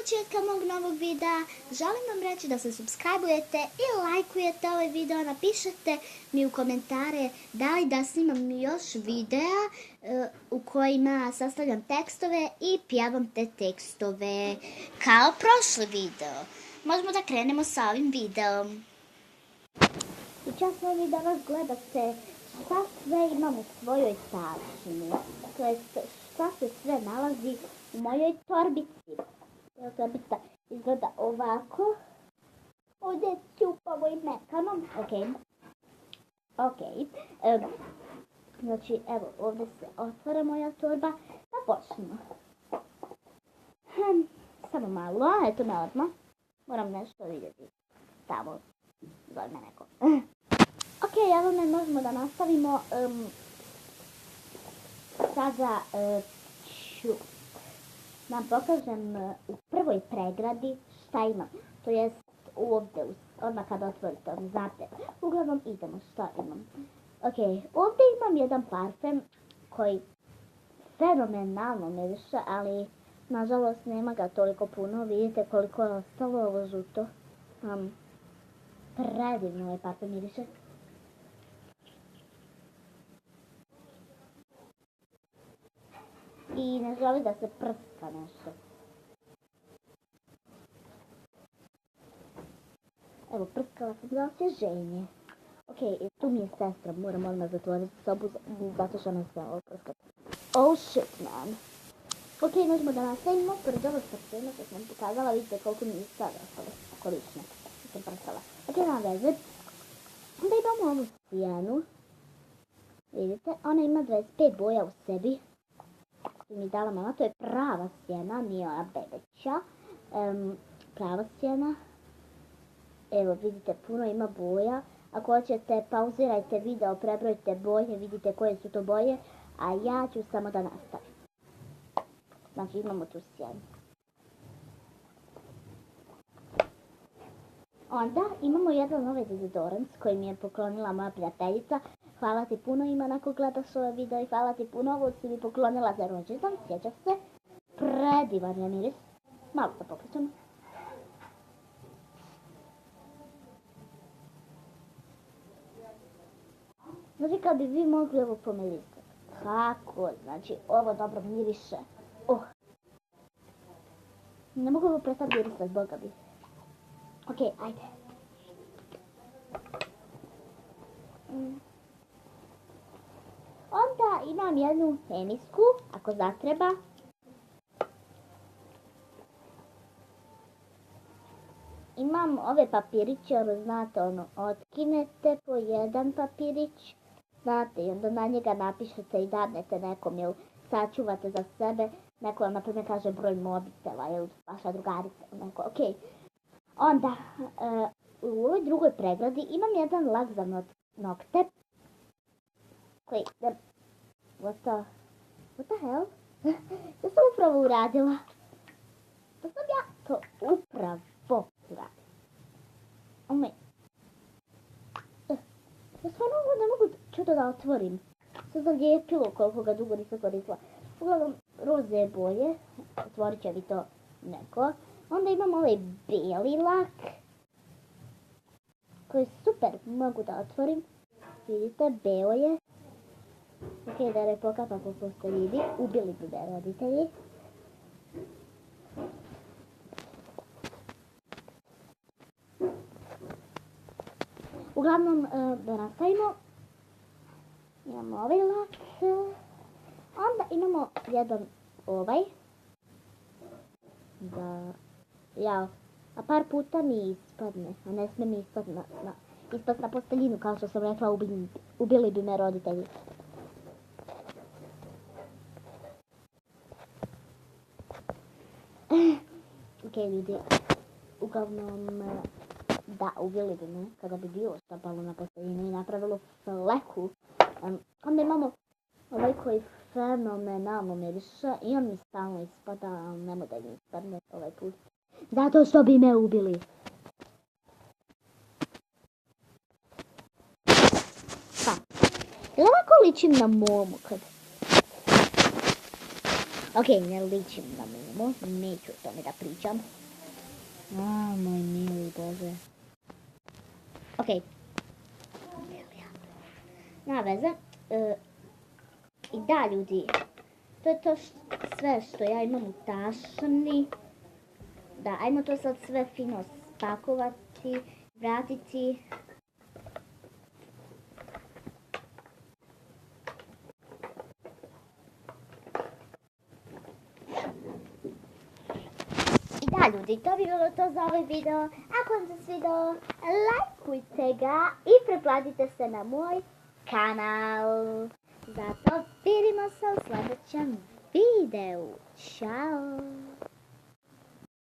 početka mog novog videa želim vam reći da se subscribe-ujete i lajkujete ovaj video, napišete mi u komentare da li da snimam još videa u kojima sastavljam tekstove i pjevam te tekstove kao prošli video. Možemo da krenemo sa ovim videom. I časno mi danas gledate šta sve imam u svojoj tašini, to jest šta se sve nalazi u mojoj torbici. Torbica izgleda ovako. Ovdje je ćupavo i mekano. Ok. Znači, evo, ovdje se otvara moja torba. Da počnemo. Samo malo, eto me odmah. Moram nešto vidjeti. Tamo, zove me neko. Ok, evo me, možemo da nastavimo. Sada ću vam pokažem u prvoj pregradi šta imam. To jest ovdje, odmah kada otvorite, znate. Uglavnom idemo šta imam. Ok, ovdje imam jedan parfem koji fenomenalno miriše, ali nažalost nema ga toliko puno. Vidite koliko je ostalo ovo žuto. Predivno ovaj parfem miriše. I ne želi da se prska nešto. Evo, prskala sam za osvježenje. Ok, tu mi je sestra, moram odmah zatvoriti sobu zato što ne smijemo prskati. Oh shit, man. Ok, možemo da nastavimo. Pored ovog parfema što sam pokazala, vidite koliko mi je sada ostalo količno. Sam prskala. Ok, nema veze. Onda imamo ovu sjenu. Vidite, ona ima 25 boja u sebi. Mi dala mama, to je prava sjena, nije ona bebeća. Prava sjena. Evo, vidite, puno ima boja. Ako hoćete, pauzirajte video, prebrojite boje, vidite koje su to boje, a ja ću samo da nastavim. Znači, imamo tu sjenu. Onda imamo jedan novi dezodorans koji mi je poklonila moja prijateljica. Hvala ti puno, Ivana, ako gledaš ovaj video, i hvala ti puno, ovo si mi poklonila za rođendan, sjećaš se. Predivan je miris. Malo se pokrećemo. Znači, kad bi vi mogli ovo pomiriti. Kako? Znači, ovo dobro miriše. Ne mogu ovo prestati mirisati, boga bi. Ok, ajde. Onda imam jednu hemijsku, ako zatreba. Imam ove papiriće, znate, otkinete po jedan papirić, znate, i onda na njega napišete i dadnete nekom, ili sačuvate za sebe. Neko vam, na primjer, kaže broj mobitela, ili vaša drugarica, neko, ok. Onda, u ovoj drugoj pregradi imam jedan lak za nokte. Koji, what the hell? Ja sam upravo uradila. Da sam ja to upravo uradila. Ja stvarno ne mogu čudo da otvorim. Sve zalijepilo koliko ga dugo nisam koristila. Uglavnom, roze boje. Otvorit će vi to neko. Onda imam ovaj bijeli lak. Koji je super, mogu da otvorim. Vidite, beo je. Ok, da ne pokapa kako se vidi. Ubili bi me roditelji. Uglavnom, da nastavimo. Imamo ovaj lak. Onda imamo jedan ovaj. A par puta mi ispadne. A ne smije mi ispast na posteljinu, kao što sam rekla, ubili bi me roditelji. Ok, ljudi, uglavnom, da, ubili bi me kada bi bilo što palo na posteljinu i napravilo fleku. Onda imamo ovaj koji fenomenalno miriše i on mi stalno ispada, ali nemoj da mi ispadne ovaj put. Zato što bi me ubili. Pa, jel ovako ličim na momu kad... Ok, ne ličim na momu. snimimo. Neću o tome da pričam. Moj mili Bože. Okej. Nema veze. I da, ljudi. To je to sve što ja imam u tašni. Da, ajmo to sad sve fino spakovati, vratiti. I da, ljudi, to bi bilo to za ovaj video. Ako vam se svidao, lajkujte ga i pretplatite se na moj kanal. Zato vidimo se u sljedećem videu. Ćao!